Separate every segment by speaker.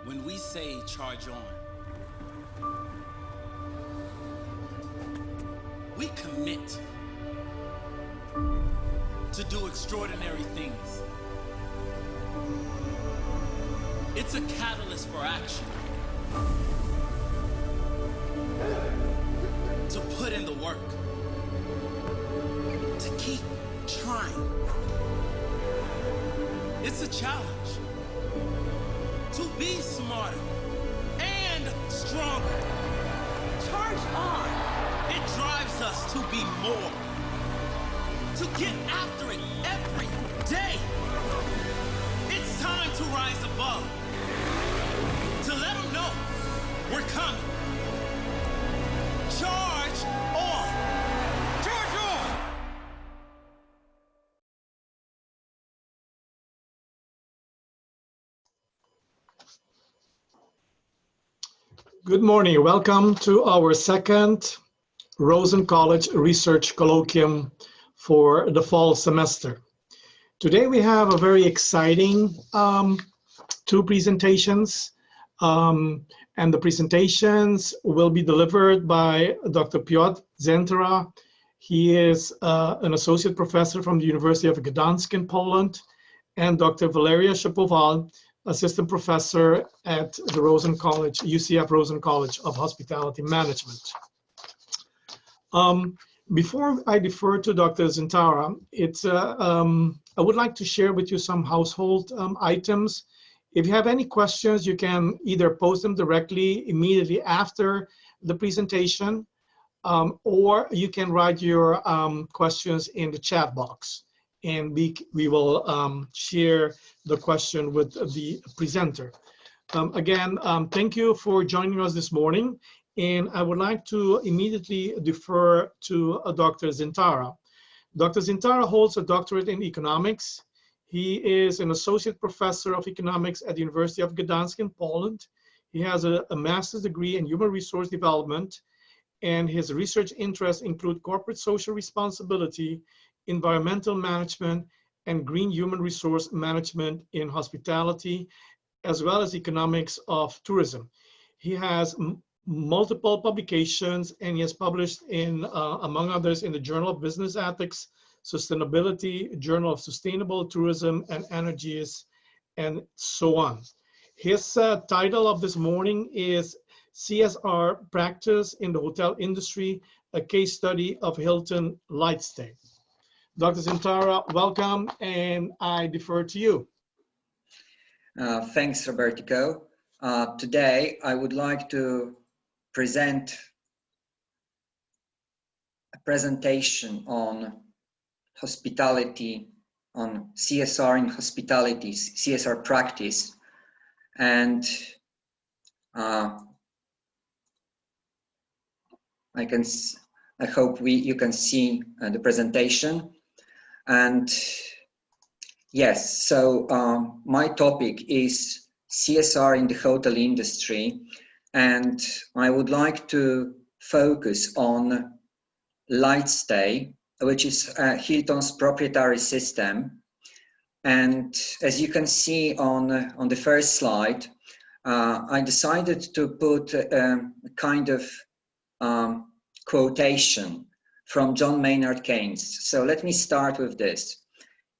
Speaker 1: When we say charge on, we commit to do extraordinary things. It's a catalyst for action. To put in the work. To keep trying. It's a challenge. To be smarter and stronger. Charge on. It drives us to be more. To get after it every day. It's time to rise above. To let them know we're coming. Charge on. Charge on.
Speaker 2: Good morning. Welcome to our second Rosen College Research Colloquium for the fall semester. Today we have a very exciting two presentations, and the presentations will be delivered by Dr. Piotr Zientara. He is an associate professor from the University of Gdansk in Poland, and Dr. Valeriya Shapoval, assistant professor at the Rosen College, UCF Rosen College of Hospitality Management. Before I defer to Dr. Zientara, I would like to share with you some household items. If you have any questions, you can either post them directly immediately after the presentation, or you can write your questions in the chat box, and we will share the question with the presenter. Again, thank you for joining us this morning. And I would like to immediately defer to Dr. Zientara. Dr. Zientara holds a doctorate in economics. He is an associate professor of economics at the University of Gdansk in Poland. He has a master's degree in human resource development, and his research interests include corporate social responsibility, environmental management, and green human resource management in hospitality, as well as economics of tourism. He has multiple publications, and he has published in, among others, in the Journal of Business Ethics, Sustainability, Journal of Sustainable Tourism and Energies, and so on. His title of this morning is CSR Practice in the Hotel Industry, a case study of Hilton LightStay. Dr. Zientara, welcome, and I defer to you.
Speaker 3: Thanks, Robertico. Today, I would like to present a presentation on hospitality, on CSR in hospitality, CSR practice, and I hope you can see the presentation. And yes, so my topic is CSR in the hotel industry, and I would like to focus on LightStay, which is Hilton's proprietary system. And as you can see on the first slide, I decided to put a kind of quotation from John Maynard Keynes. So let me start with this.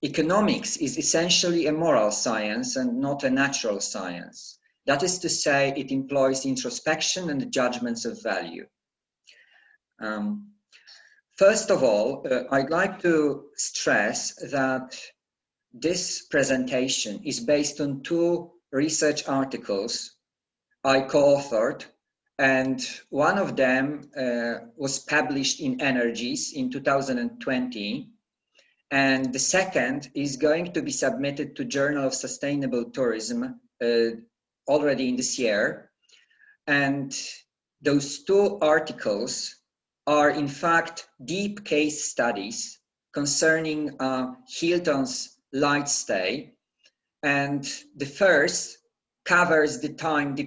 Speaker 3: Economics is essentially a moral science and not a natural science. That is to say, it employs introspection and judgments of value. First of all, I'd like to stress that this presentation is based on two research articles I co-authored, and one of them was published in Energies in 2020. And the second is going to be submitted to Journal of Sustainable Tourism already in this year. And those two articles are in fact deep case studies concerning Hilton's LightStay. And the first covers the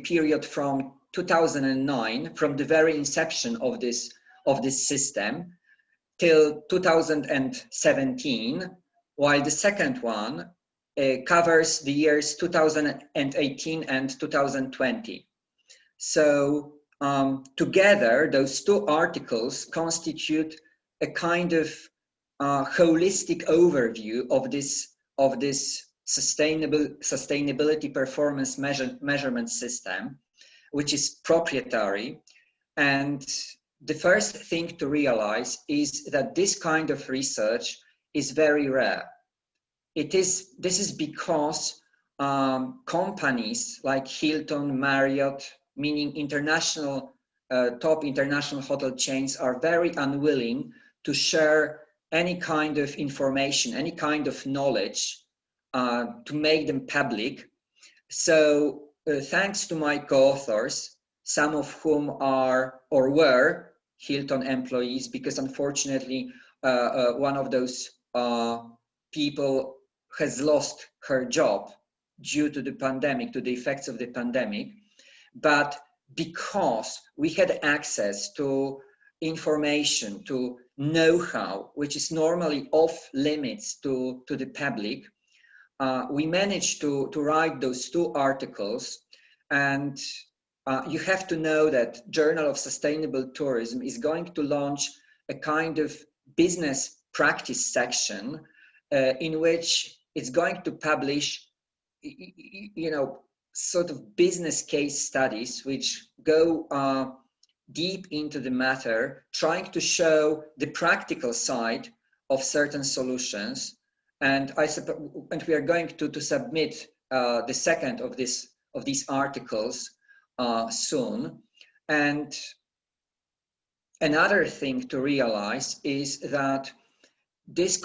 Speaker 3: period from 2009, from the very inception of this system, till 2017, while the second one covers the years 2018 and 2020. So together, those two articles constitute a kind of holistic overview of this sustainability performance measurement system, which is proprietary. And the first thing to realize is that this kind of research is very rare. This is because companies like Hilton, Marriott, meaning international, top international hotel chains, are very unwilling to share any kind of information, any kind of knowledge to make them public. So thanks to my co-authors, some of whom are or were Hilton employees, because unfortunately one of those people has lost her job due to the pandemic, to the effects of the pandemic. But because we had access to information, to know-how, which is normally off limits to the public, we managed to write those two articles. And you have to know that Journal of Sustainable Tourism is going to launch a kind of business practice section in which it's going to publish, sort of business case studies which go deep into the matter, trying to show the practical side of certain solutions. And we are going to submit the second of these articles soon. And another thing to realize is that this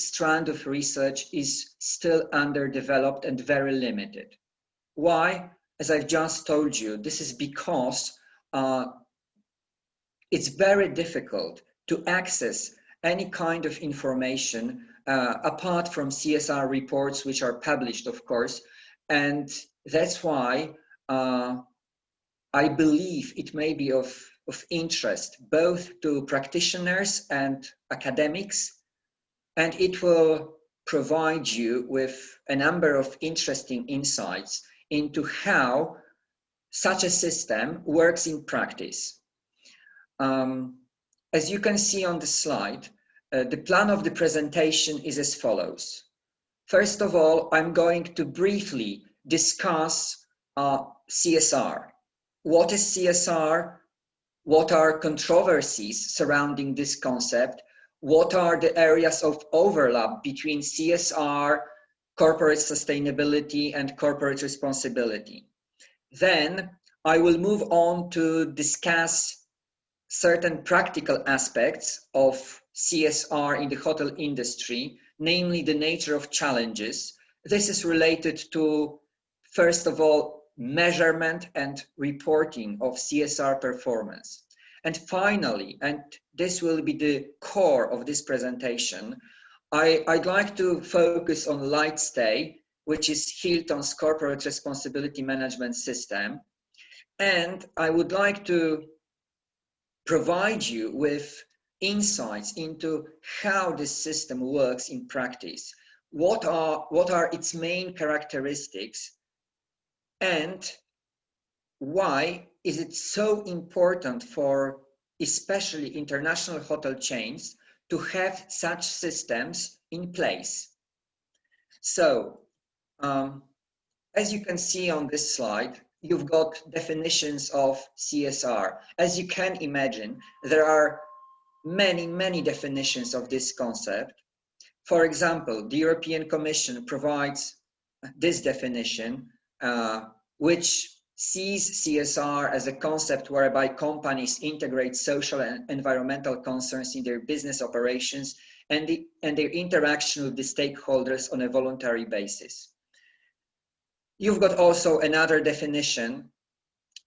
Speaker 3: strand of research is still underdeveloped and very limited. Why? As I've just told you, this is because it's very difficult to access any kind of information apart from CSR reports, which are published, of course. And that's why I believe it may be of interest both to practitioners and academics, and it will provide you with a number of interesting insights into how such a system works in practice. As you can see on the slide, the plan of the presentation is as follows. First of all, I'm going to briefly discuss CSR. What is CSR? What are controversies surrounding this concept? What are the areas of overlap between CSR, corporate sustainability, and corporate responsibility? Then I will move on to discuss certain practical aspects of CSR in the hotel industry, namely the nature of challenges. This is related to, first of all, measurement and reporting of CSR performance. And finally, and this will be the core of this presentation, I'd like to focus on LightStay, which is Hilton's corporate responsibility management system. And I would like to provide you with insights into how this system works in practice. What are its main characteristics, and why is it so important for especially international hotel chains to have such systems in place? So, as you can see on this slide, you've got definitions of CSR. As you can imagine, there are many definitions of this concept. For example, the European Commission provides this definition, which sees CSR as a concept whereby companies integrate social and environmental concerns in their business operations and their interaction with the stakeholders on a voluntary basis. You've got also another definition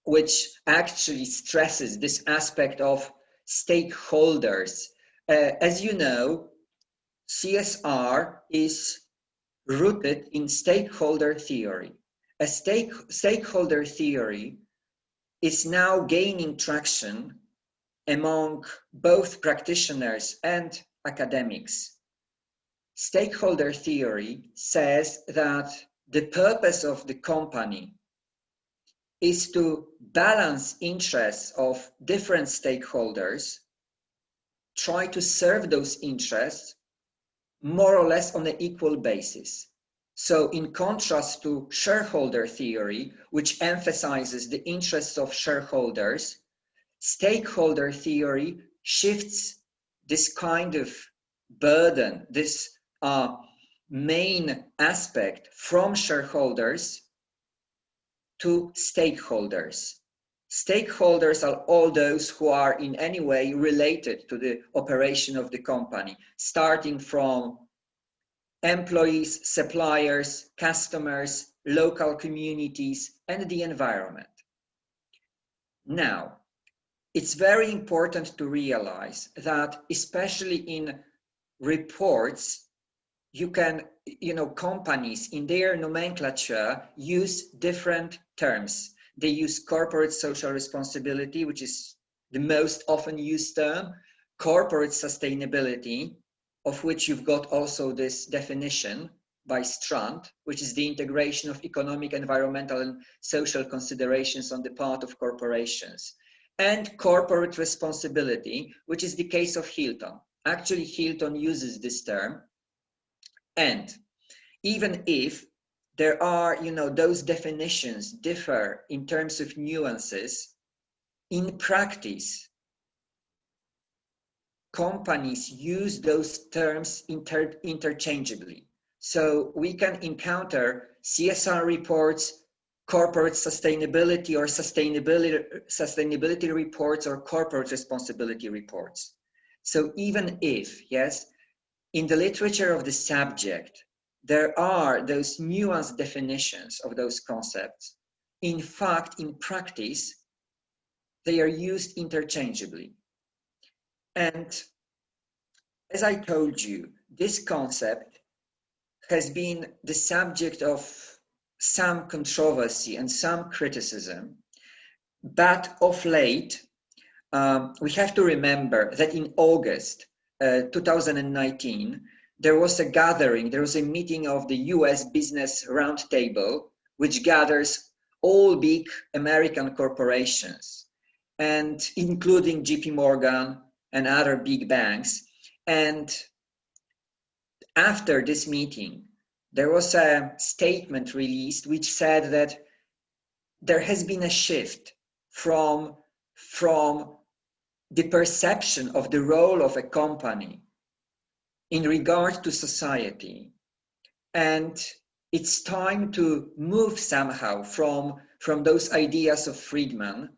Speaker 3: which actually stresses this aspect of stakeholders. As you know, CSR is rooted in stakeholder theory. A stakeholder theory is now gaining traction among both practitioners and academics. stakeholder theory says that the purpose of the company is to balance interests of different stakeholders, try to serve those interests more or less on an equal basis. So in contrast to shareholder theory, which emphasizes the interests of shareholders, stakeholder theory shifts this kind of burden, this main aspect from shareholders to stakeholders. Stakeholders are all those who are in any way related to the operation of the company, starting from employees, suppliers, customers, local communities, and the environment. Now, it's very important to realize that, especially in reports, companies in their nomenclature use different terms. They use corporate social responsibility, which is the most often used term, corporate sustainability, of which you've got also this definition by Strand, which is the integration of economic, environmental, and social considerations on the part of corporations, and corporate responsibility, which is the case of Hilton. Actually, Hilton uses this term. And even if there are, those definitions differ in terms of nuances, in practice, companies use those terms interchangeably. So we can encounter CSR reports, corporate sustainability, or sustainability reports, or corporate responsibility reports. So even if, yes, in the literature of the subject, there are those nuanced definitions of those concepts, in fact, in practice, they are used interchangeably. And as I told you, this concept has been the subject of some controversy and some criticism, but of late, we have to remember that in August 2019, there was a gathering, there was a meeting of the US Business Roundtable, which gathers all big American corporations, and including JP Morgan and other big banks. And after this meeting, there was a statement released which said that there has been a shift from the perception of the role of a company in regard to society. And it's time to move somehow from those ideas of Friedman,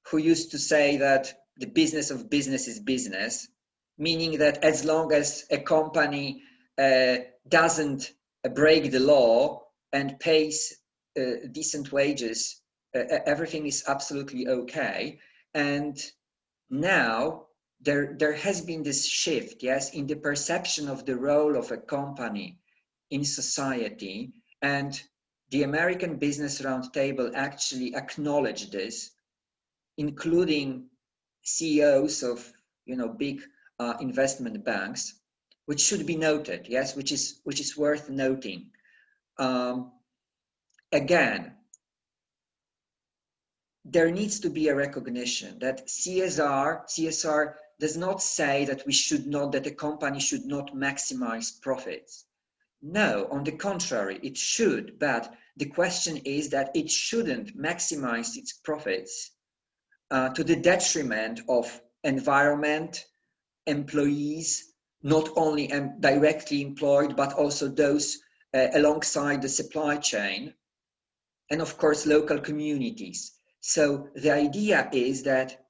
Speaker 3: who used to say that the business of business is business, meaning that as long as a company doesn't break the law and pays decent wages, everything is absolutely okay. And now there has been this shift, yes, in the perception of the role of a company in society, and the American Business Roundtable actually acknowledged this, including CEOs of big investment banks, which should be noted, yes, which is worth noting. Again, there needs to be a recognition that CSR does not say that that a company should not maximize profits. No, on the contrary, it should, but the question is that it shouldn't maximize its profits to the detriment of environment, employees, not only directly employed, but also those alongside the supply chain, and of course, local communities. So the idea is that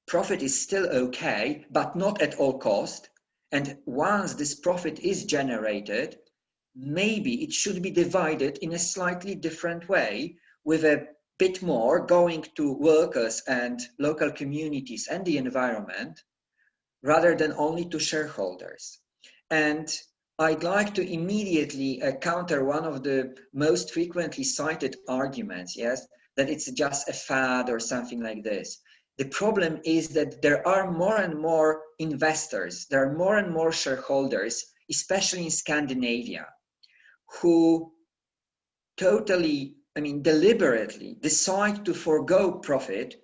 Speaker 3: profit is still okay, but not at all cost. And once this profit is generated, maybe it should be divided in a slightly different way, with a bit more going to workers and local communities and the environment, rather than only to shareholders. And I'd like to immediately counter one of the most frequently cited arguments, yes, that it's just a fad or something like this. The problem is that there are more and more investors, there are more and more shareholders especially in Scandinavia, who totally, deliberately decide to forego profit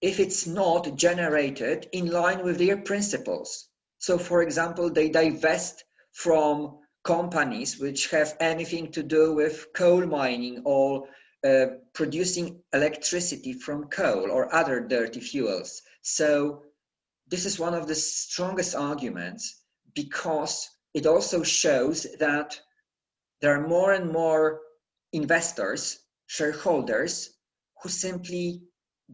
Speaker 3: if it's not generated in line with their principles. So, for example, they divest from companies which have anything to do with coal mining or producing electricity from coal or other dirty fuels. So this is one of the strongest arguments, because it also shows that there are more and more investors, shareholders, who simply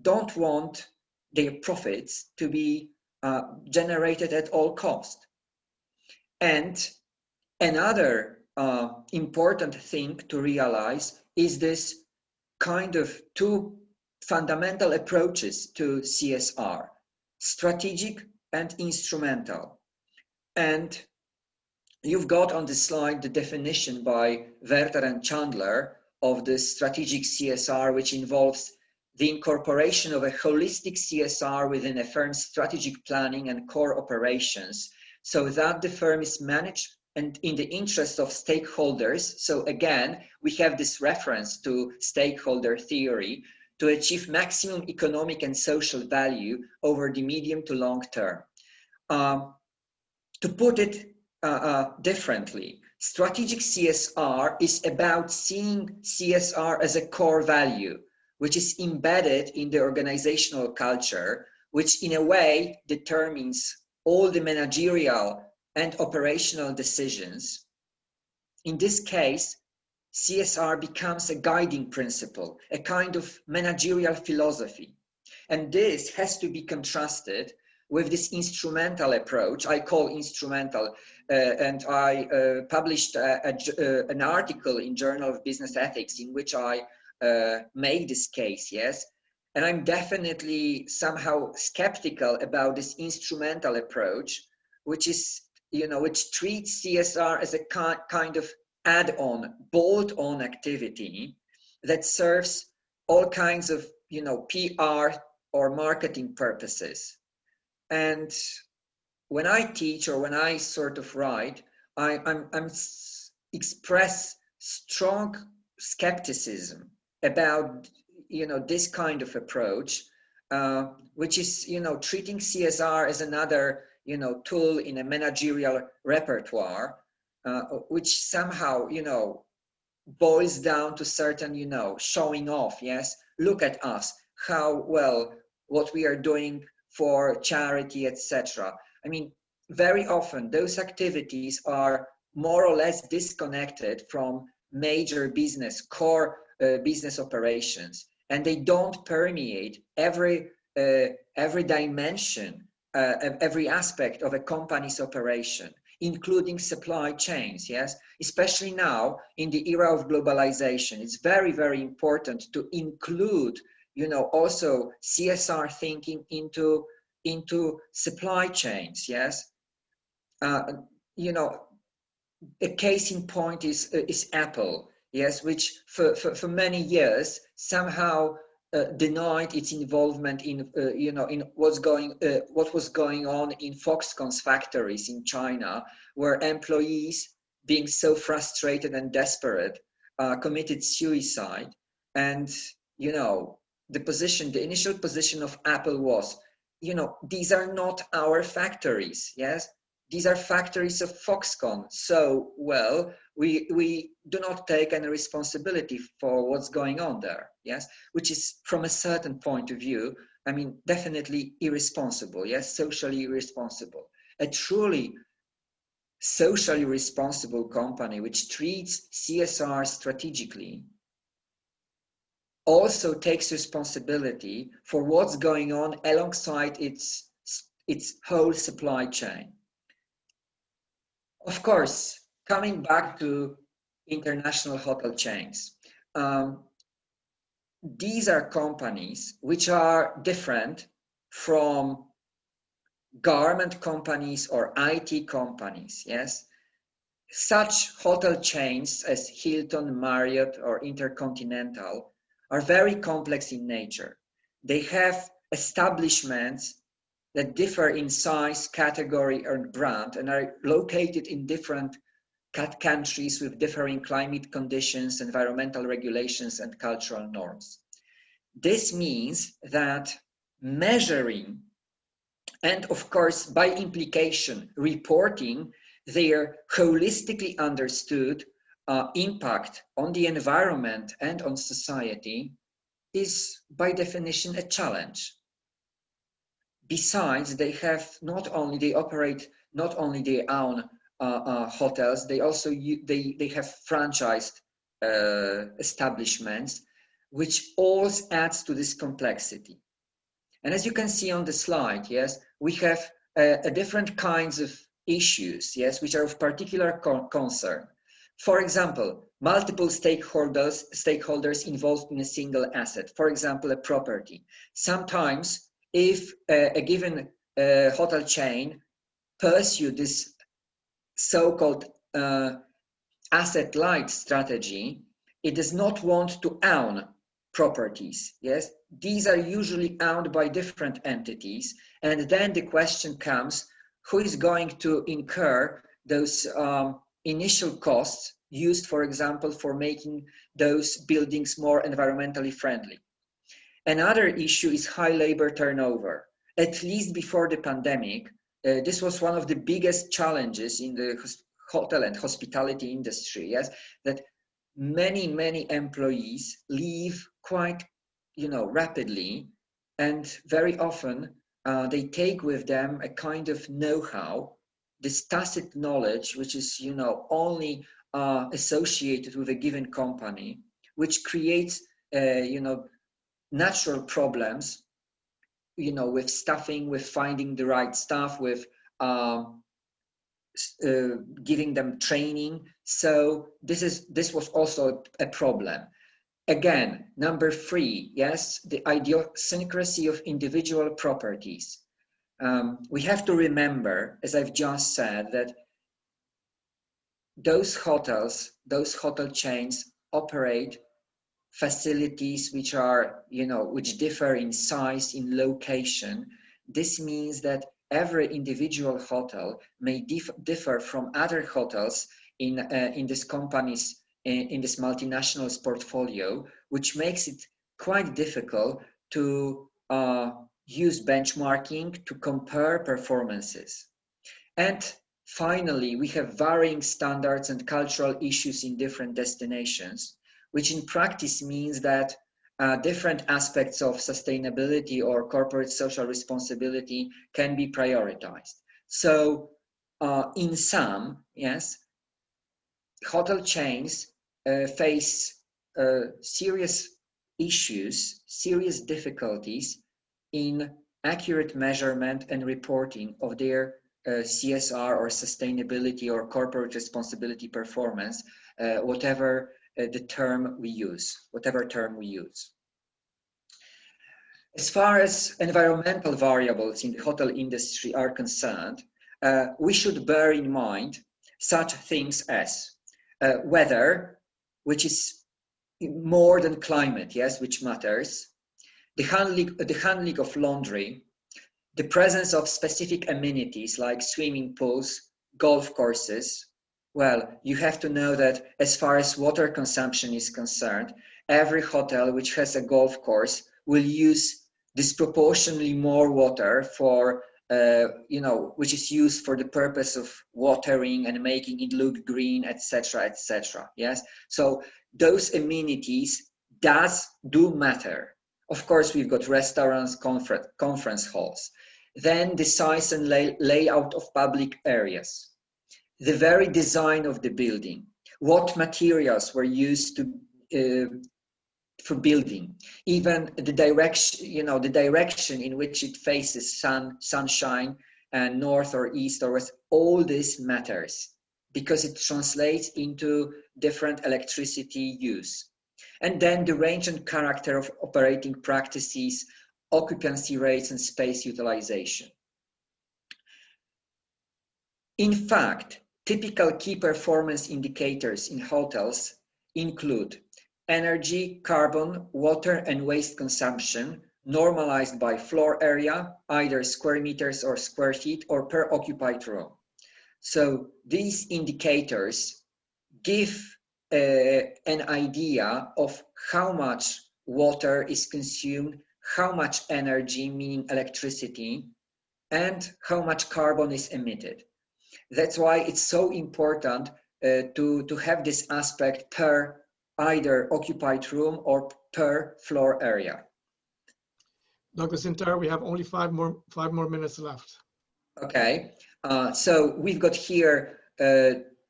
Speaker 3: don't want their profits to be generated at all cost. And another important thing to realize is this kind of two fundamental approaches to CSR, strategic and instrumental. And you've got on the slide the definition by Werther and Chandler of the strategic CSR, which involves the incorporation of a holistic CSR within a firm's strategic planning and core operations, so that the firm is managed and in the interest of stakeholders. So again, we have this reference to stakeholder theory, to achieve maximum economic and social value over the medium to long term. To put it differently, strategic CSR is about seeing CSR as a core value, which is embedded in the organizational culture, which in a way determines all the managerial and operational decisions. In this case, CSR becomes a guiding principle, a kind of managerial philosophy. And this has to be contrasted with this instrumental approach. I call instrumental, and I published an article in Journal of Business Ethics in which I make this case, yes? And I'm definitely somehow skeptical about this instrumental approach, which is, which treats CSR as a kind of add-on, bolt-on activity that serves all kinds of, PR or marketing purposes. And when I teach or when I sort of write, I'm express strong skepticism about, this kind of approach, which is, treating CSR as another, tool in a managerial repertoire, which somehow, boils down to certain, showing off. Yes, look at us, how well what we are doing for charity, etc. I mean, very often those activities are more or less disconnected from major business, core business operations, and they don't permeate every dimension, every aspect of a company's operation, including supply chains. Yes, especially now in the era of globalization, it's very, very important to include, also CSR thinking into supply chains. Yes, a case in point is Apple. Yes, which for many years somehow denied its involvement in in what was going on in Foxconn's factories in China, where employees, being so frustrated and desperate, committed suicide. And the initial position of Apple was, these are not our factories. Yes, these are factories of Foxconn. So, well, we do not take any responsibility for what's going on there. Yes, which is, from a certain point of view, I mean, definitely irresponsible. Yes, socially irresponsible. A truly socially responsible company which treats CSR strategically also takes responsibility for what's going on alongside its whole supply chain. Of course, coming back to international hotel chains, these are companies which are different from garment companies or IT companies. Yes, such hotel chains as Hilton, Marriott, or Intercontinental are very complex in nature. They have establishments that differ in size, category, or brand, and are located in different countries with differing climate conditions, environmental regulations, and cultural norms. This means that measuring, and of course, by implication, reporting their holistically understood impact on the environment and on society is by definition a challenge. Besides, they operate not only their own hotels, they also they have franchised establishments, which all adds to this complexity. And as you can see on the slide, yes, we have different kinds of issues, yes, which are of particular concern. For example, multiple stakeholders involved in a single asset, for example, a property. Sometimes, if a given hotel chain pursue this so-called asset-light strategy, it does not want to own properties. Yes, these are usually owned by different entities, and then the question comes: who is going to incur those initial costs used, for example, for making those buildings more environmentally friendly? Another issue is high labor turnover. At least before the pandemic, this was one of the biggest challenges in the hotel and hospitality industry, yes, that many employees leave quite, rapidly, and very often they take with them a kind of know-how, this tacit knowledge, which is, only associated with a given company, which creates, natural problems, with staffing, with finding the right staff, with giving them training. So this was also a problem. Again, number 3, yes, the idiosyncrasy of individual properties. We have to remember, as I've just said, that those hotel chains operate facilities which are, which differ in size, in location. This means that every individual hotel may differ from other hotels in this company's, in this multinational's portfolio, which makes it quite difficult to use benchmarking to compare performances. And finally, we have varying standards and cultural issues in different destinations, which in practice means that different aspects of sustainability or corporate social responsibility can be prioritized. So in sum, yes, hotel chains face serious issues, serious difficulties in accurate measurement and reporting of their CSR or sustainability or corporate responsibility performance, whatever term we use. As far as environmental variables in the hotel industry are concerned, we should bear in mind such things as weather, which is more than climate, yes, which matters, the handling of laundry, the presence of specific amenities like swimming pools, golf courses. Well, you have to know that as far as water consumption is concerned, every hotel which has a golf course will use disproportionately more water for, which is used for the purpose of watering and making it look green, etc., etc. Yes, so those amenities do matter. Of course, we've got restaurants, conference halls. Then the size and layout of public areas, the very design of the building, what materials were used for building, even the direction, the direction in which it faces sunshine, and north or east or west. All this matters because it translates into different electricity use. And then the range and character of operating practices, occupancy rates, and space utilization. In fact, typical key performance indicators in hotels include energy, carbon, water, and waste consumption, normalized by floor area, either square meters or square feet, or per occupied room. So these indicators give an idea of how much water is consumed, how much energy, meaning electricity, and how much carbon is emitted. That's why it's so important to have this aspect per either occupied room or per floor area.
Speaker 2: Dr. Zientara, we have only five more minutes left.
Speaker 3: Okay, so we've got here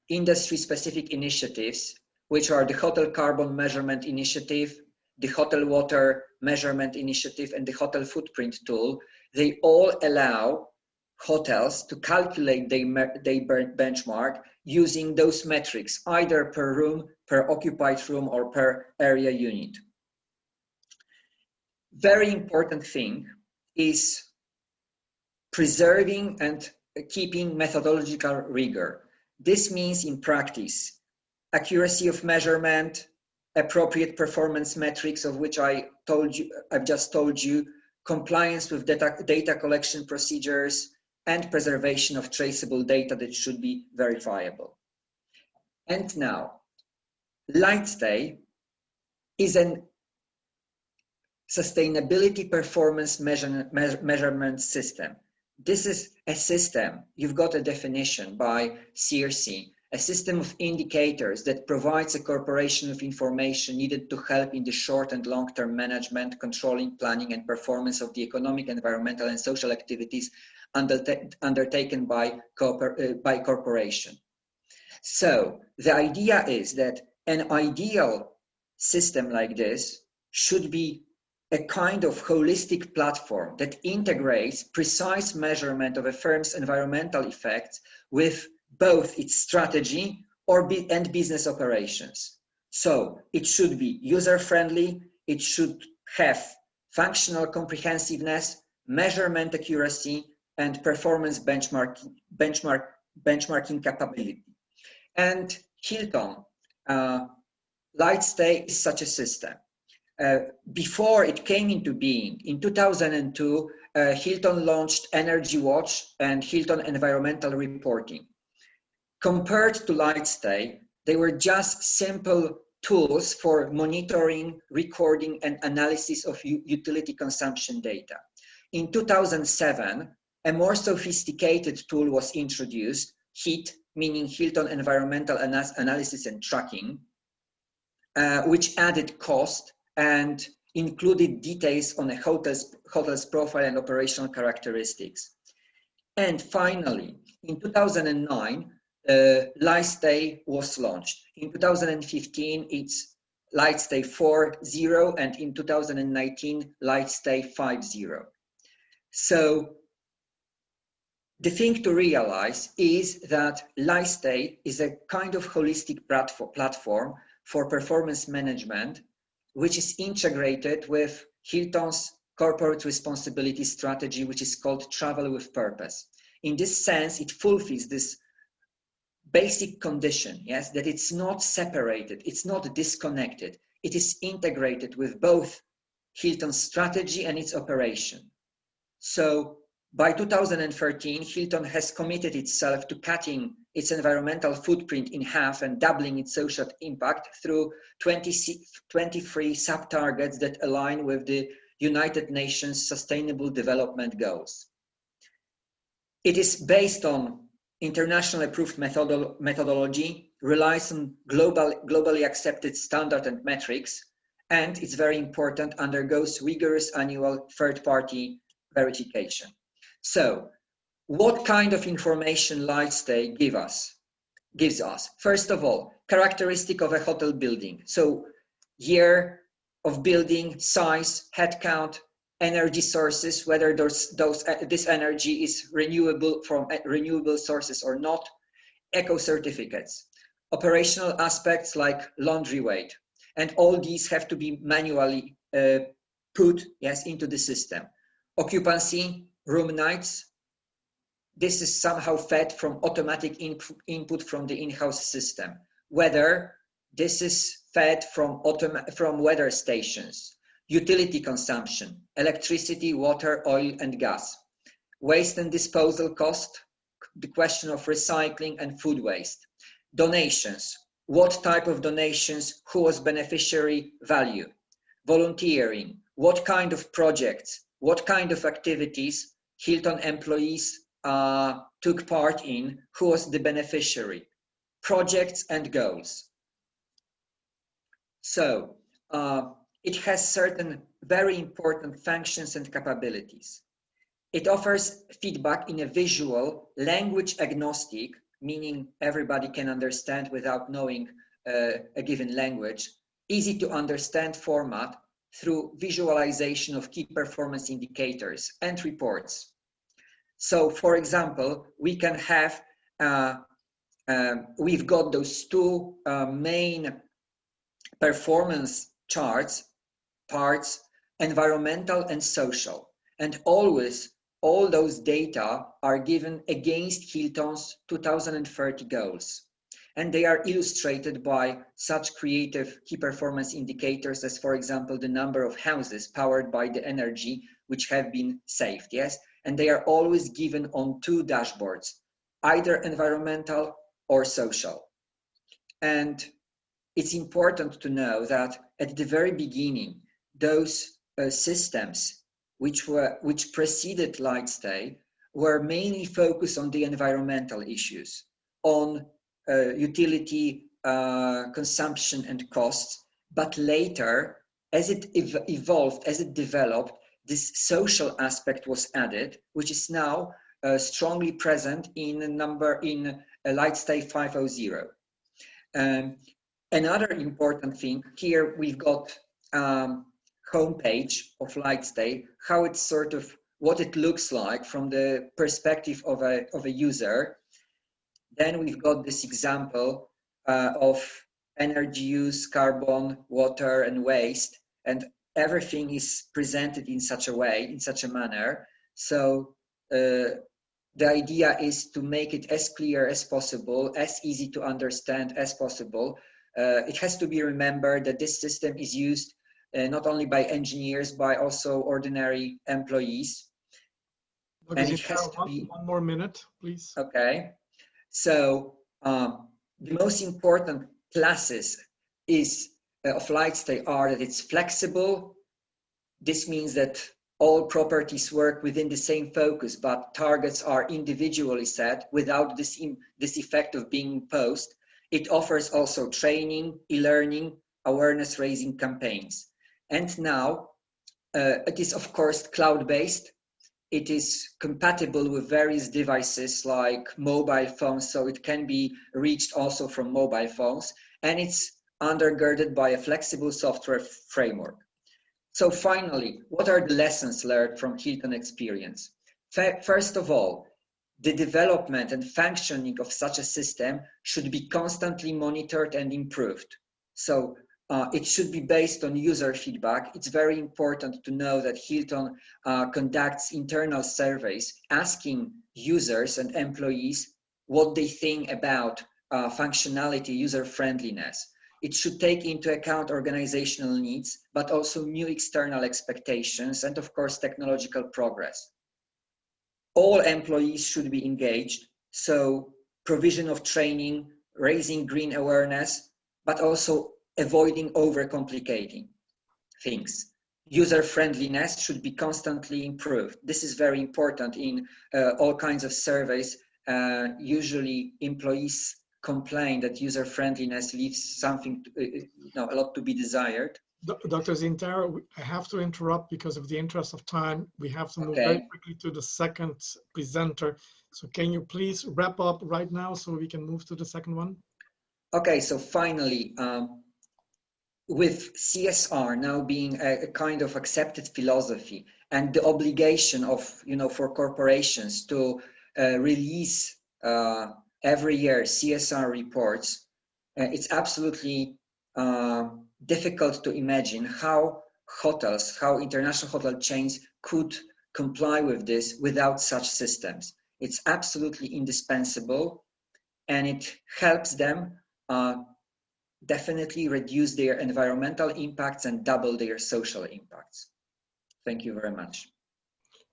Speaker 3: industry-specific initiatives, which are the Hotel Carbon Measurement Initiative, the Hotel Water Measurement Initiative, and the Hotel Footprint Tool. They all allow hotels to calculate their benchmark using those metrics, either per room, per occupied room, or per area unit. Very important thing is preserving and keeping methodological rigor. This means in practice, accuracy of measurement, appropriate performance metrics, of which I've just told you, compliance with data collection procedures, and preservation of traceable data that should be verifiable. And now, LightStay is an sustainability performance measurement system. This is a system, you've got a definition by CRC, a system of indicators that provides a corporation of information needed to help in the short and long-term management, controlling, planning, and performance of the economic, environmental, and social activities undertaken by corporation. So the idea is that an ideal system like this should be a kind of holistic platform that integrates precise measurement of a firm's environmental effects with both its strategy and business operations. So it should be user-friendly, it should have functional comprehensiveness, measurement accuracy, and performance benchmarking capability. And Hilton, LightStay is such a system. Before it came into being, in 2002, Hilton launched Energy Watch and Hilton Environmental Reporting. Compared to LightStay, they were just simple tools for monitoring, recording, and analysis of utility consumption data. In 2007, a more sophisticated tool was introduced, HEAT, meaning Hilton Environmental Analysis and Tracking, which added cost and included details on a hotel's profile and operational characteristics. And finally, in 2009, LightStay was launched. In 2015, it's LightStay 4.0, and in 2019, LightStay 5.0. So the thing to realize is that LightStay is a kind of holistic platform for performance management, which is integrated with Hilton's corporate responsibility strategy, which is called Travel with Purpose. In this sense, it fulfills this basic condition, yes, that it's not separated, it's not disconnected, it is integrated with both Hilton's strategy and its operation. So by 2013, Hilton has committed itself to cutting its environmental footprint in half and doubling its social impact through 23 sub-targets that align with the United Nations Sustainable Development Goals. It is based on internationally approved methodology, relies on globally accepted standard and metrics, and it's very important, undergoes rigorous annual third-party verification. So, what kind of information LightStay gives us? First of all, characteristic of a hotel building. So, year of building, size, headcount, energy sources, whether this energy is renewable from renewable sources or not, eco certificates, operational aspects like laundry weight, and all these have to be manually put, yes, into the system. Occupancy, room nights, this is somehow fed from automatic input from the in-house system. Whether this is fed from weather stations, utility consumption, electricity, water, oil, and gas, waste and disposal cost, the question of recycling and food waste, donations, what type of donations, who was beneficiary, value, volunteering, what kind of projects, what kind of activities Hilton employees took part in, who was the beneficiary, projects and goals. So it has certain very important functions and capabilities. It offers feedback in a visual, language agnostic, meaning everybody can understand without knowing a given language, easy to understand format through visualization of key performance indicators and reports. So for example, we can have, we've got those two main performance charts, parts, environmental and social, and always all those data are given against Hilton's 2030 goals. And they are illustrated by such creative key performance indicators as, for example, the number of houses powered by the energy which have been saved, yes? And they are always given on two dashboards, either environmental or social. And it's important to know that at the very beginning, those systems which preceded LightStay were mainly focused on the environmental issues, on utility consumption and costs, but later, as it evolved, as it developed, this social aspect was added, which is now strongly present in LightStay 5.0. Another important thing here, we've got homepage of LightStay, how it's sort of what it looks like from the perspective of a user. Then we've got this example of energy use, carbon, water, and waste, and everything is presented in such a way, in such a manner. So the idea is to make it as clear as possible, as easy to understand as possible. It has to be remembered that this system is used not only by engineers, but also ordinary employees. And it has to be...
Speaker 2: One more minute, please.
Speaker 3: Okay. So the most important classes of LightStay are that it's flexible. This means that all properties work within the same focus, but targets are individually set without this effect of being imposed. It offers also training, e-learning, awareness-raising campaigns. And now it is, of course, cloud-based. It is compatible with various devices like mobile phones, so it can be reached also from mobile phones, and it's undergirded by a flexible software framework. So finally, what are the lessons learned from Hilton experience? First of all, the development and functioning of such a system should be constantly monitored and improved. So it should be based on user feedback. It's very important to know that Hilton conducts internal surveys asking users and employees what they think about functionality, user-friendliness. It should take into account organizational needs, but also new external expectations and, of course, technological progress. All employees should be engaged, so provision of training, raising green awareness, but also avoiding overcomplicating things. User friendliness should be constantly improved. This is very important in all kinds of surveys. Usually employees complain that user friendliness leaves something, a lot to be desired.
Speaker 2: Dr. Zientara, I have to interrupt because of the interest of time. We have to move very quickly to the second presenter. So can you please wrap up right now so we can move to the second one? Okay, so finally, with CSR now being a kind of accepted philosophy and the obligation of, for corporations to release every year CSR reports, it's absolutely difficult to imagine how hotels, how international hotel chains could comply with this without such systems. It's absolutely indispensable, and it helps them
Speaker 3: definitely reduce their environmental impacts and double their social impacts. Thank you very much.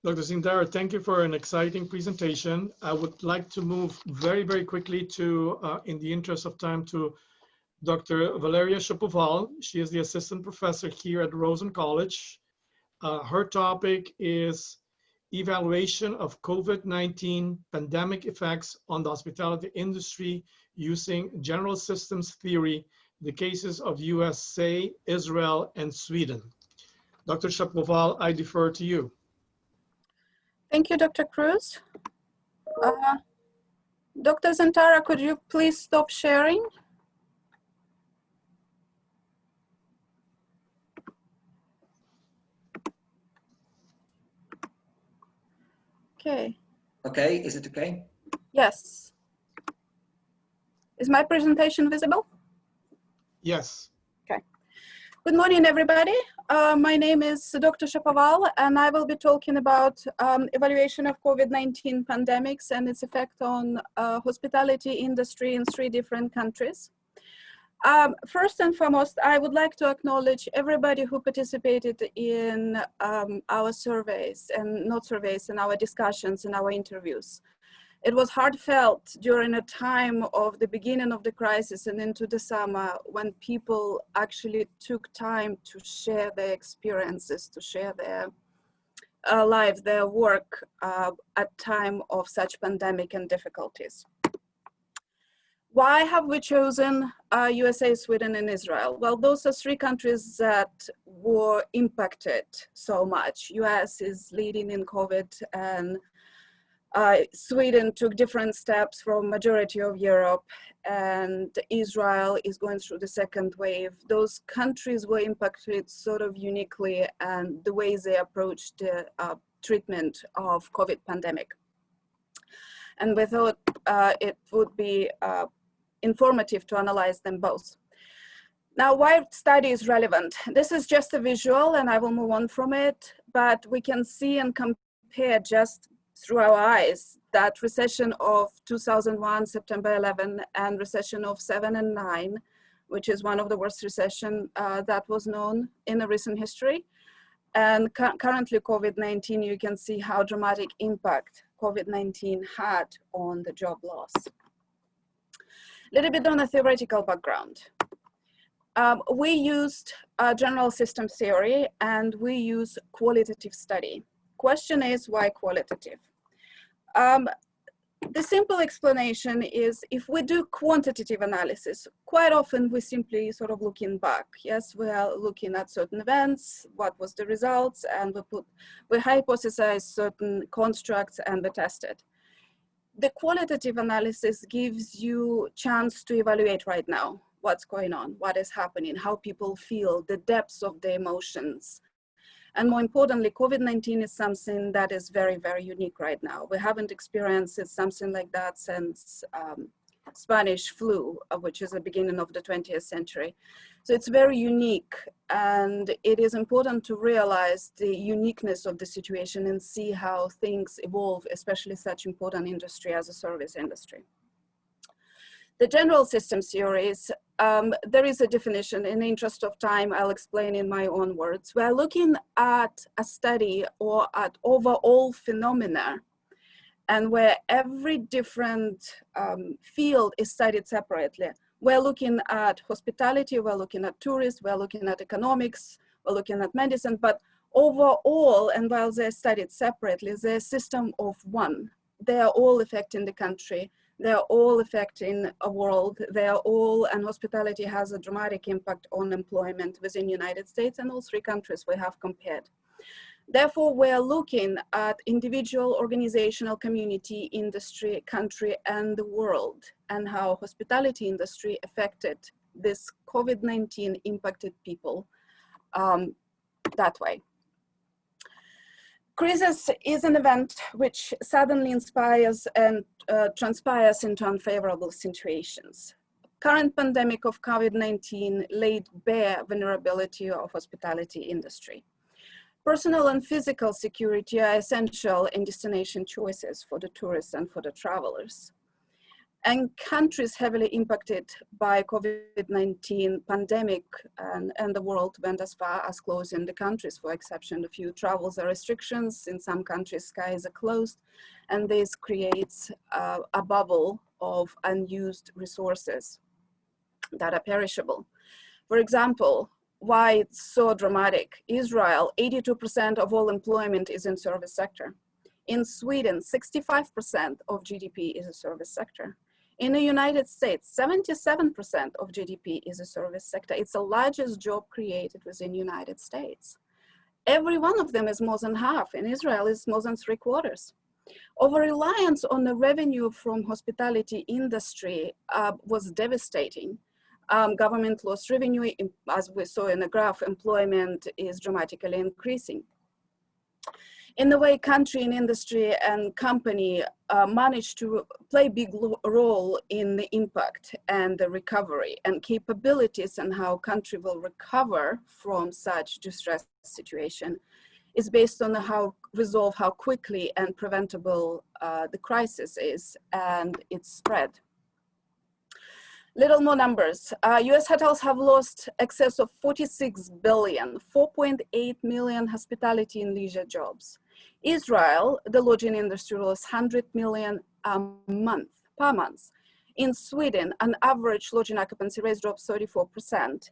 Speaker 2: Dr. Zientara, thank you for an exciting presentation. I would like to move very, very quickly to, in the interest of time, to Dr. Valeriya Shapoval. She is the assistant professor here at Rosen College. Her topic is evaluation of COVID-19 pandemic effects on the hospitality industry using general systems theory, the cases of USA, Israel, and Sweden. Dr. Shapoval, I defer to you.
Speaker 4: Thank you, Dr. Cruz. Dr. Zientara, could you please stop sharing? Okay.
Speaker 3: Okay, is it okay?
Speaker 4: Yes. Is my presentation visible?
Speaker 2: Yes.
Speaker 4: Okay. Good morning, everybody. My name is Dr. Shapoval, and I will be talking about evaluation of COVID-19 pandemics and its effect on hospitality industry in 3 different countries. First and foremost, I would like to acknowledge everybody who participated in our surveys and not surveys, in our discussions and our interviews. It was heartfelt during a time of the beginning of the crisis and into the summer when people actually took time to share their experiences, to share their lives, their work at time of such pandemic and difficulties. Why have we chosen USA, Sweden, and Israel? Well, those are 3 countries that were impacted so much. US is leading in COVID, and Sweden took different steps from majority of Europe, and Israel is going through the 2nd wave. Those countries were impacted sort of uniquely, and the ways they approached the treatment of COVID pandemic. And we thought it would be informative to analyze them both. Now, why study is relevant? This is just a visual, and I will move on from it, but we can see and compare just through our eyes that recession of 2001, September 11, and recession of 7 and 9, which is one of the worst recession that was known in the recent history. And currently COVID-19, you can see how dramatic impact COVID-19 had on the job loss. A little bit on a theoretical background. We used general system theory, and we use qualitative study. Question is, why qualitative? The simple explanation is, if we do quantitative analysis, quite often we simply sort of looking back. Yes, we are looking at certain events, what was the results, and we hypothesize certain constructs and we test it. The qualitative analysis gives you chance to evaluate right now what's going on, what is happening, how people feel, the depths of the emotions. And more importantly, COVID-19 is something that is very, very unique right now. We haven't experienced something like that since Spanish flu, which is the beginning of the 20th century. So it's very unique, and it is important to realize the uniqueness of the situation and see how things evolve, especially such important industry as a service industry. The general systems theories, there is a definition. In the interest of time, I'll explain in my own words. We're looking at a study or at overall phenomena, and where every different field is studied separately. We're looking at hospitality, we're looking at tourists, we're looking at economics, we're looking at medicine, but overall, and while they're studied separately, they're a system of one. They are all affecting the country. They're all affecting a world. They are all, and hospitality has a dramatic impact on employment within the United States and all 3 countries we have compared. Therefore, we're looking at individual, organizational, community, industry, country, and the world, and how hospitality industry affected this COVID-19 impacted people that way. Crisis is an event which suddenly inspires and transpires into unfavorable situations. Current pandemic of COVID-19 laid bare vulnerability of hospitality industry. Personal and physical security are essential in destination choices for the tourists and for the travelers. And countries heavily impacted by COVID-19 pandemic and the world went as far as closing the countries, for exception a few travels or restrictions. In some countries, skies are closed, and this creates a bubble of unused resources that are perishable. For example, why it's so dramatic? Israel, 82% of all employment is in service sector. In Sweden, 65% of GDP is a service sector. In the United States, 77% of GDP is a service sector. It's the largest job created within the United States. Every one of them is more than half. In Israel, it's more than 3/4. Over-reliance on the revenue from hospitality industry was devastating. Government lost revenue, as we saw in the graph, employment is dramatically increasing. In the way country and industry and company managed to play a big role in the impact and the recovery and capabilities and how country will recover from such distress situation is based on how quickly and preventable the crisis is and its spread. Little more numbers. US hotels have lost excess of 46 billion, 4.8 million hospitality and leisure jobs. Israel, the lodging industry lost 100 million per month. In Sweden, an average lodging occupancy rate dropped 34%.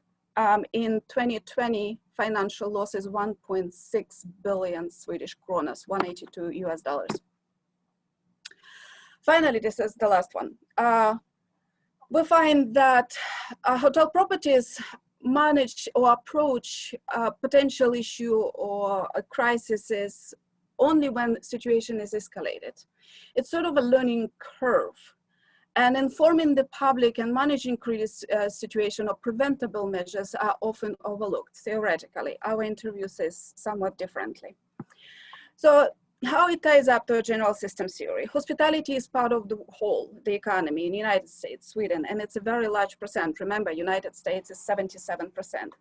Speaker 4: In 2020, financial loss is 1.6 billion Swedish kronas, 182 US dollars. Finally, this is the last one. We find that hotel properties manage or approach a potential issue or a crisis only when the situation is escalated. It's sort of a learning curve. And informing the public and managing crisis situation or preventable measures are often overlooked theoretically. Our interview says somewhat differently. So how it ties up to a general systems theory. Hospitality is part of the whole, the economy in the United States, Sweden, and it's a very large percent. Remember, United States is 77%.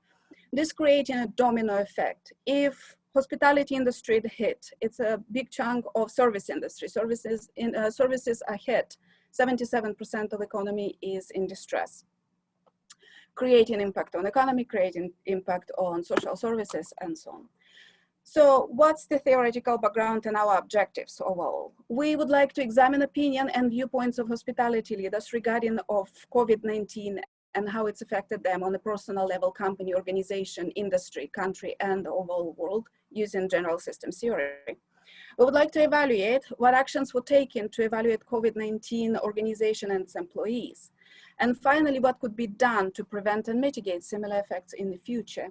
Speaker 4: This creating a domino effect. If hospitality industry hit, it's a big chunk of service industry. Services are hit. 77% of economy is in distress, creating impact on economy, creating impact on social services, and so on. So what's the theoretical background and our objectives overall? We would like to examine opinion and viewpoints of hospitality leaders regarding of COVID-19 and how it's affected them on a personal level, company, organization, industry, country, and the overall world using general systems theory. We would like to evaluate what actions were taken to evaluate COVID-19 organization and its employees. And finally, what could be done to prevent and mitigate similar effects in the future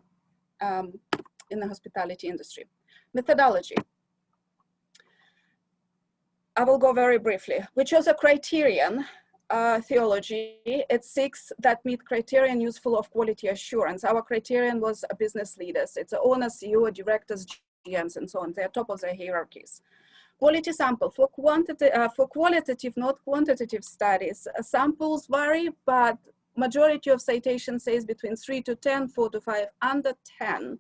Speaker 4: in the hospitality industry. Methodology. I will go very briefly. We chose a criterion theology. It seeks that meet criterion useful of quality assurance. Our criterion was business leaders. It's owner, CEO, directors, GMs, and so on. They're top of their hierarchies. Quality sample. For qualitative, not quantitative studies, samples vary, but majority of citations says between 3 to 10, 4 to 5, under 10.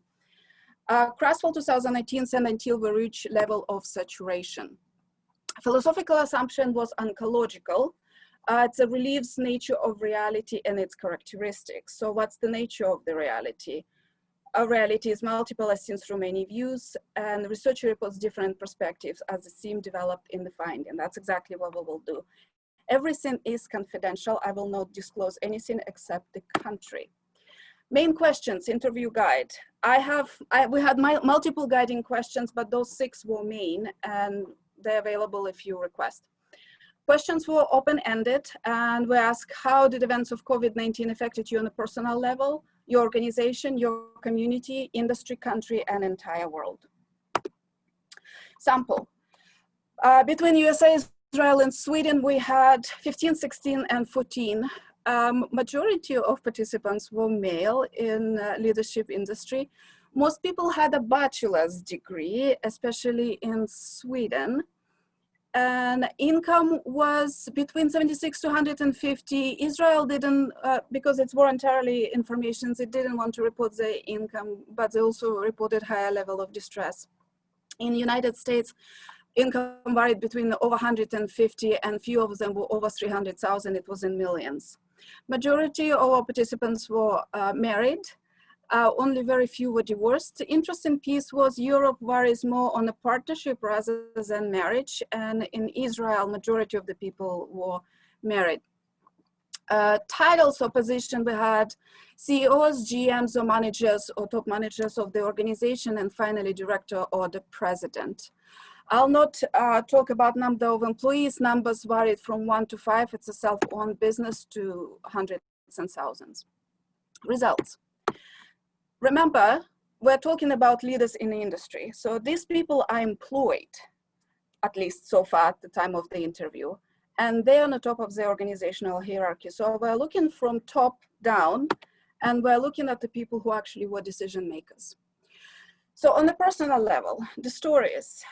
Speaker 4: Craswell 2018 said until we reach level of saturation. Philosophical assumption was oncological. It relieves nature of reality and its characteristics. So what's the nature of the reality? A reality is multiple as seen through many views, and the researcher reports different perspectives as the theme developed in the finding. That's exactly what we will do. Everything is confidential. I will not disclose anything except the country. Main questions, interview guide. We had multiple guiding questions, but those 6 were main, and they're available if you request. Questions were open-ended, and we asked how did events of COVID-19 affected you on a personal level, your organization, your community, industry, country, and entire world. Sample. Between USA, Israel, and Sweden, we had 15, 16, and 14. Majority of participants were male in leadership industry. Most people had a bachelor's degree, especially in Sweden. And income was between 76 to 150. Israel didn't, because it's voluntarily information, it didn't want to report their income, but they also reported higher level of distress. In the United States, income varied between over 150 and few of them were over 300,000. It was in millions. Majority of our participants were married. Only very few were divorced. The interesting piece was Europe varies more on a partnership rather than marriage. And in Israel, majority of the people were married. Titles of position, we had CEOs, GMs, or managers, or top managers of the organization, and finally director or the president. I'll not talk about number of employees. Numbers varied from 1 to 5. It's a self-owned business to hundreds and thousands. Results. Remember, we're talking about leaders in the industry. So these people are employed, at least so far at the time of the interview, and they're on the top of the organizational hierarchy. So we're looking from top down, and we're looking at the people who actually were decision makers. So on the personal level, the stories,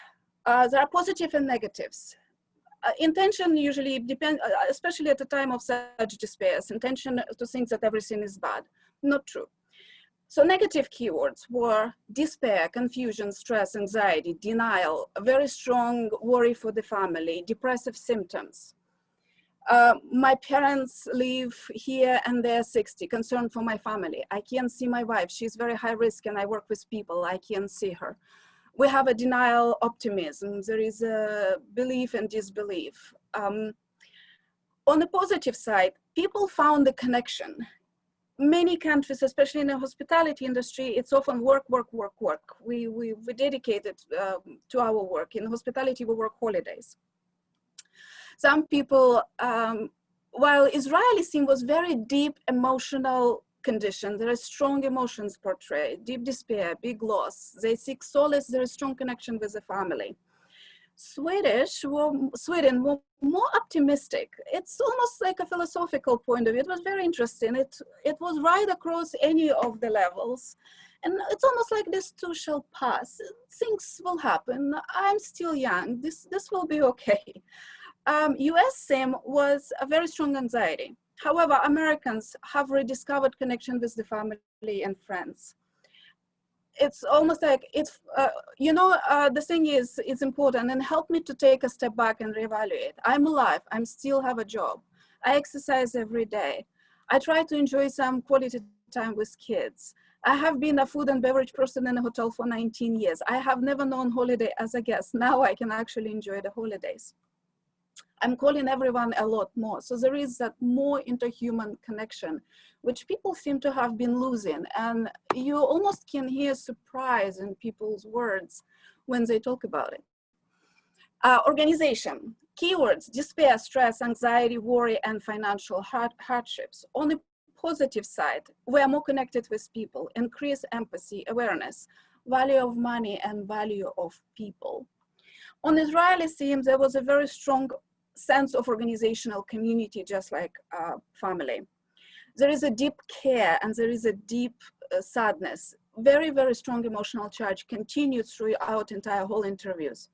Speaker 4: there are positive and negatives. Intention usually depends, especially at the time of such despairs, intention to think that everything is bad. Not true. So negative keywords were despair, confusion, stress, anxiety, denial, a very strong worry for the family, depressive symptoms. My parents live here and they're 60, concern for my family. I can't see my wife, she's very high risk and I work with people, I can't see her. We have a denial optimism, there is a belief and disbelief. On the positive side, people found the connection. Many countries, especially in the hospitality industry, it's often work, work, work, work. We dedicated to our work. In hospitality, we work holidays. Some people, while Israeli scene was very deep emotional condition, there are strong emotions portrayed, deep despair, big loss. They seek solace, there is strong connection with the family. Sweden were more optimistic. It's almost like a philosophical point of view. It was very interesting. It was right across any of the levels. And it's almost like this too shall pass. Things will happen. I'm still young. This will be okay. US sim was a very strong anxiety. However, Americans have rediscovered connection with the family and friends. It's almost like it's, the thing is, it's important and help me to take a step back and reevaluate. I'm alive, I'm still have a job. I exercise every day. I try to enjoy some quality time with kids. I have been a food and beverage person in a hotel for 19 years. I have never known holiday as a guest. Now I can actually enjoy the holidays. I'm calling everyone a lot more. So there is that more interhuman connection, which people seem to have been losing. And you almost can hear surprise in people's words when they talk about it. Organization, keywords, despair, stress, anxiety, worry, and financial hardships. On the positive side, we are more connected with people, increase empathy, awareness, value of money, and value of people. On Israeli themes, there was a very strong sense of organizational community, just like family. There is a deep care and there is a deep sadness. Very, very strong emotional charge continued throughout entire whole interviews.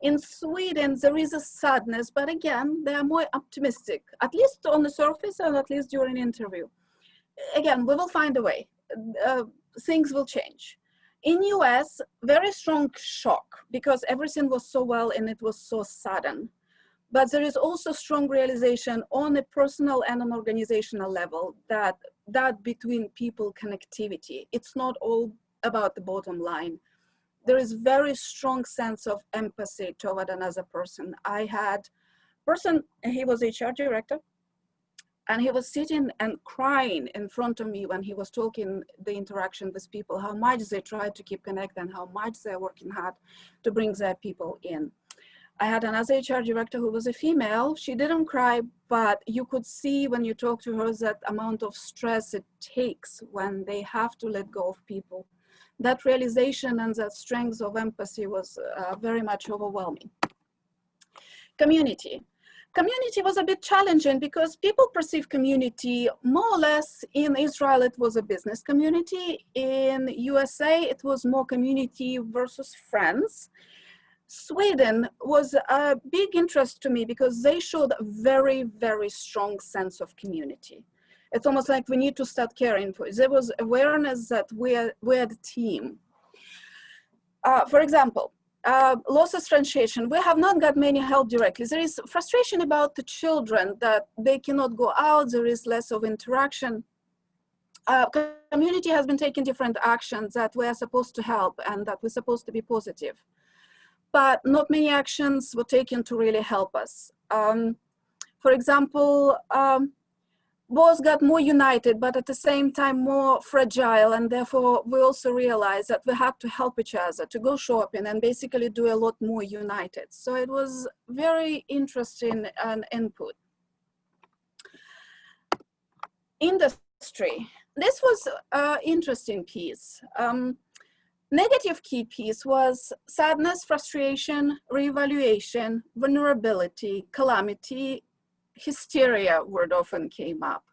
Speaker 4: In Sweden, there is a sadness, but again, they are more optimistic, at least on the surface and at least during interview. Again, we will find a way. Things will change. In US, very strong shock because everything was so well and it was so sudden. But there is also strong realization on a personal and an organizational level that between people connectivity, it's not all about the bottom line. There is very strong sense of empathy toward another person. I had person, he was HR director, and he was sitting and crying in front of me when he was talking the interaction with people, how much they try to keep connected and how much they're working hard to bring their people in. I had another HR director who was a female. She didn't cry, but you could see when you talk to her that amount of stress it takes when they have to let go of people. That realization and that strength of empathy was very much overwhelming. Community. Community was a bit challenging because people perceive community more or less. In Israel, it was a business community. In USA, it was more community versus friends. Sweden was a big interest to me because they showed a very, very strong sense of community. It's almost like we need to start caring for it. There was awareness that we're the team. For example, losses frustration. We have not got many help directly. There is frustration about the children that they cannot go out. There is less of interaction. Community has been taking different actions that we are supposed to help and that we're supposed to be positive. But not many actions were taken to really help us. For example, both got more united, but at the same time more fragile, and therefore we also realized that we had to help each other to go shopping and basically do a lot more united. So it was very interesting input. Industry. This was an interesting piece. Negative key piece was sadness, frustration, reevaluation, vulnerability, calamity, hysteria word often came up.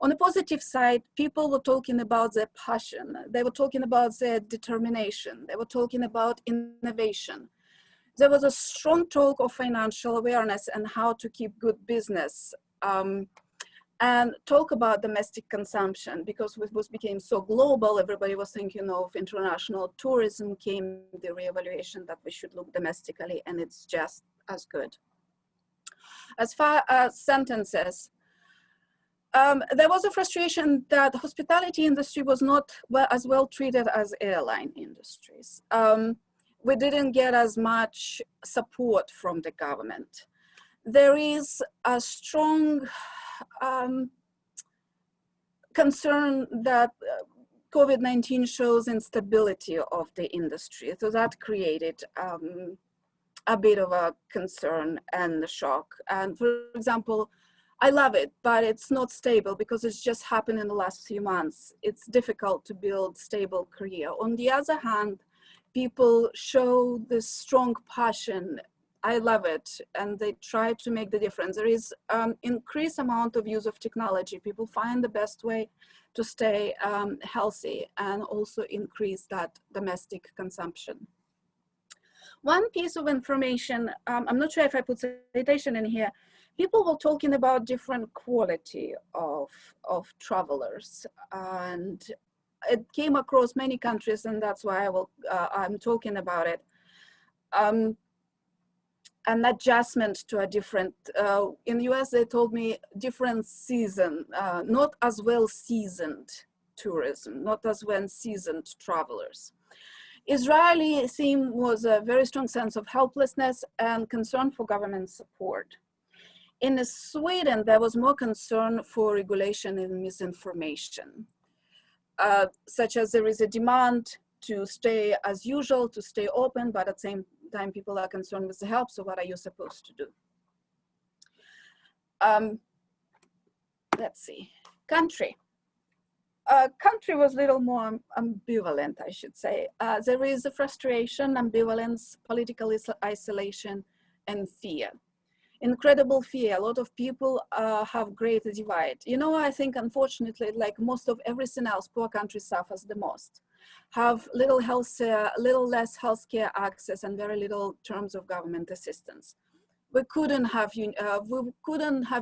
Speaker 4: On the positive side, people were talking about their passion. They were talking about their determination. They were talking about innovation. There was a strong talk of financial awareness and how to keep good business. And talk about domestic consumption, because it became so global, everybody was thinking of international tourism, came the reevaluation that we should look domestically, and it's just as good. As far as sentences, there was a frustration that hospitality industry was not as well treated as airline industries. We didn't get as much support from the government. There is a strong concern that COVID-19 shows instability of the industry. So that created a bit of a concern and a shock. And for example, I love it, but it's not stable because it's just happened in the last few months. It's difficult to build stable career. On the other hand, people show this strong passion. I love it, and they try to make the difference. There is increased amount of use of technology. People find the best way to stay healthy and also increase that domestic consumption. One piece of information, I'm not sure if I put citation in here, people were talking about different quality of travelers, and it came across many countries, and that's why I'm talking about it. An adjustment to a different, in the US they told me different season, not as well seasoned tourism, not as well seasoned travelers. Israeli theme was a very strong sense of helplessness and concern for government support. In Sweden, there was more concern for regulation and misinformation, such as there is a demand to stay as usual, to stay open, but at the same time people are concerned with the help, so what are you supposed to do? Let's see, country. Country was a little more ambivalent, I should say. There is a frustration, ambivalence, political isolation, and fear. Incredible fear. A lot of people have great divide. You know, I think unfortunately, like most of everything else, poor countries suffers the most. Have little less healthcare access and very little terms of government assistance. We couldn't have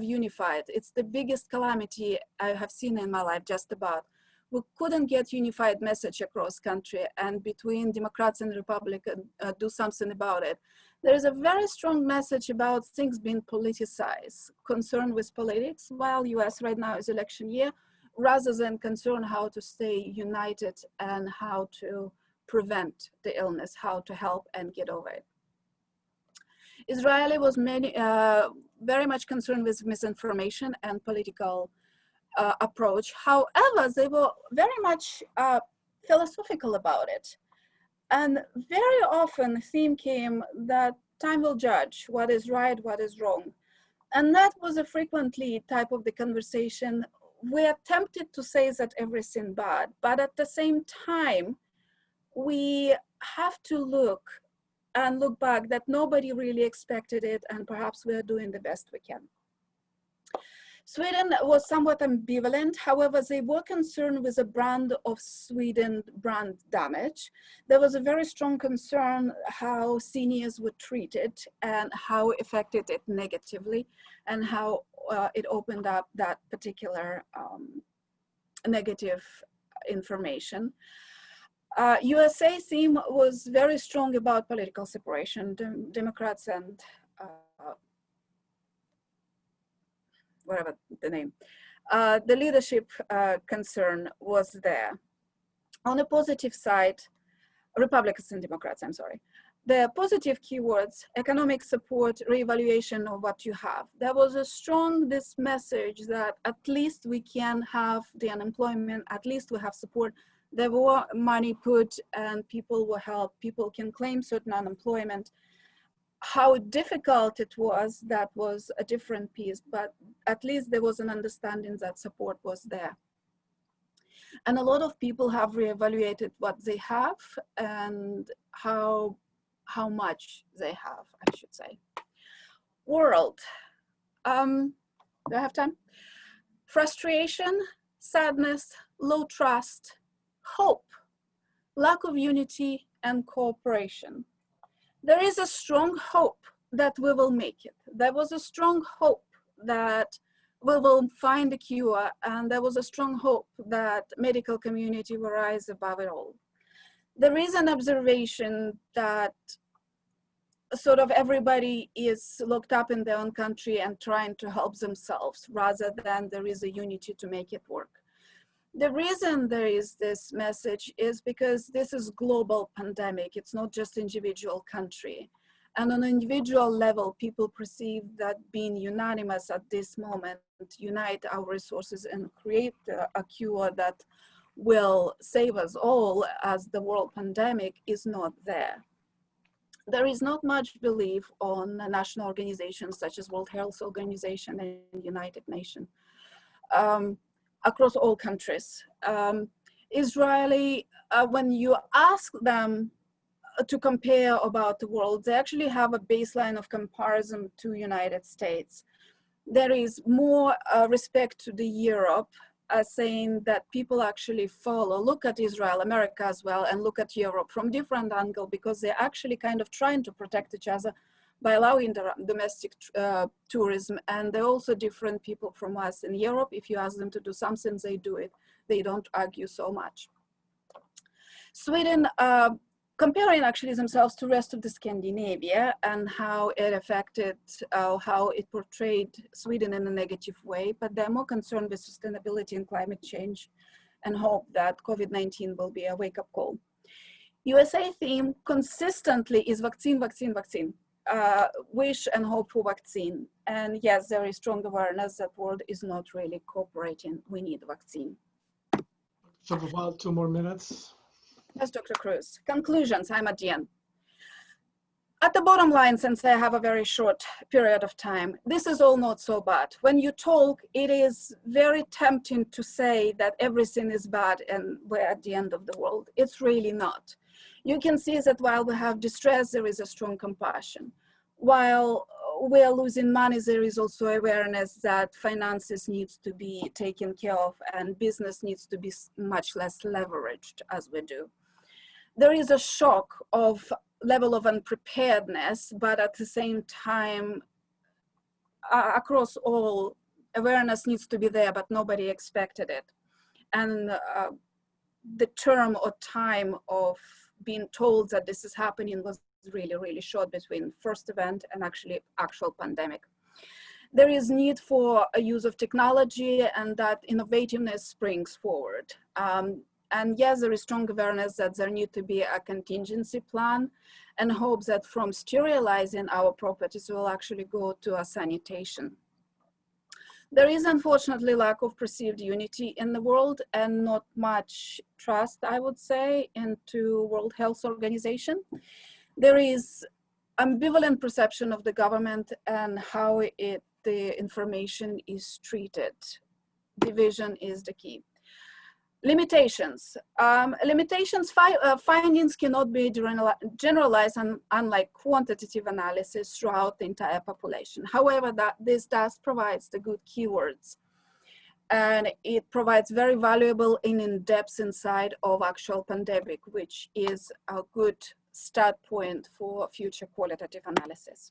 Speaker 4: unified. It's the biggest calamity I have seen in my life, just about. We couldn't get unified message across country and between Democrats and Republicans do something about it. There is a very strong message about things being politicized, concerned with politics, while US right now is election year, rather than concern how to stay united and how to prevent the illness, how to help and get over it. Israeli was very much concerned with misinformation and political approach. However, they were very much philosophical about it. And very often theme came that time will judge what is right, what is wrong. And that was a frequently type of the conversation. We are tempted to say that everything bad, but at the same time, we have to look back that nobody really expected it, and perhaps we are doing the best we can. Sweden was somewhat ambivalent. However, they were concerned with the brand of Sweden brand damage. There was a very strong concern how seniors were treated and how it affected it negatively, and how it opened up that particular negative information. USA theme was very strong about political separation, Democrats and whatever the name. The leadership concern was there. On the positive side, Republicans and Democrats, I'm sorry. The positive keywords, economic support, reevaluation of what you have. There was a strong this message that at least we can have the unemployment, at least we have support. There were money put and people will help, people can claim certain unemployment. How difficult it was, that was a different piece, but at least there was an understanding that support was there. And a lot of people have reevaluated what they have and how much they have, I should say. World, do I have time? Frustration, sadness, low trust, hope, lack of unity and cooperation. There is a strong hope that we will make it. There was a strong hope that we will find a cure, and there was a strong hope that medical community will rise above it all. There is an observation that sort of everybody is locked up in their own country and trying to help themselves rather than there is a unity to make it work. The reason there is this message is because this is global pandemic. It's not just individual country. And on an individual level, people perceive that being unanimous at this moment, unite our resources and create a cure that will save us all as the world pandemic is not there. There is not much belief on national organizations such as World Health Organization and United Nations across all countries. Israeli, when you ask them to compare about the world, they actually have a baseline of comparison to United States. There is more respect to the Europe, saying that people actually follow, look at Israel, America as well, and look at Europe from different angle, because they're actually kind of trying to protect each other by allowing the domestic tourism. And they're also different people from us in Europe. If you ask them to do something, they do it. They don't argue so much. Sweden, comparing actually themselves to the rest of the Scandinavia and how it affected, how it portrayed Sweden in a negative way, but they're more concerned with sustainability and climate change and hope that COVID-19 will be a wake-up call. USA theme consistently is vaccine, vaccine, vaccine. Wish and hope for vaccine. And yes, there is strong awareness that world is not really cooperating. We need a vaccine.
Speaker 2: Shapoval, 2 more minutes.
Speaker 4: Yes, Dr. Cruz. Conclusions, I'm at the end. At the bottom line, since I have a very short period of time, this is all not so bad. When you talk, it is very tempting to say that everything is bad and we're at the end of the world. It's really not. You can see that while we have distress, there is a strong compassion. While we are losing money, there is also awareness that finances needs to be taken care of and business needs to be much less leveraged as we do. There is a shock of level of unpreparedness, but at the same time, across all, awareness needs to be there, but nobody expected it. And the term or time of being told that this is happening was really, really short between first event and actual pandemic. There is need for a use of technology and that innovativeness springs forward. And yes, there is strong awareness that there need to be a contingency plan and hope that from sterilizing our properties will actually go to a sanitation. There is unfortunately lack of perceived unity in the world and not much trust, I would say, into World Health Organization. There is ambivalent perception of the government and how the information is treated. Division is the key. Limitations. Findings cannot be generalized unlike quantitative analysis throughout the entire population. However, this does provide the good keywords. And it provides very valuable and in-depth insight of actual pandemic, which is a good start point for future qualitative analysis.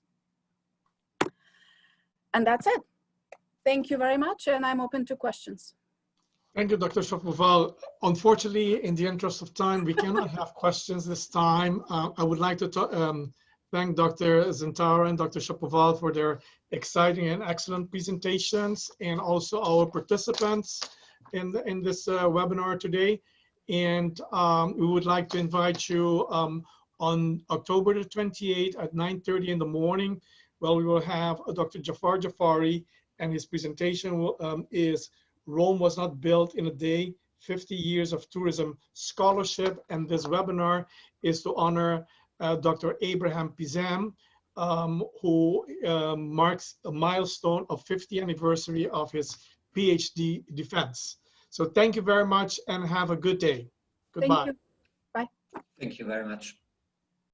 Speaker 4: And that's it. Thank you very much, and I'm open to questions.
Speaker 2: Thank you, Dr. Shapoval. Unfortunately, in the interest of time, we cannot have questions this time. I would like to thank Dr. Zientara and Dr. Shapoval for their exciting and excellent presentations, and also our participants in this webinar today. And we would like to invite you on October the 28th at 9:30 in the morning. Well, we will have Dr. Jafar Jafari, and his presentation is Rome Was Not Built in a Day, 50 Years of Tourism Scholarship. And this webinar is to honor Dr. Abraham Pizam, who marks a milestone of 50th anniversary of his Ph.D. defense. So thank you very much and have a good day. Goodbye.
Speaker 4: Thank you. Bye.
Speaker 3: Thank you very much.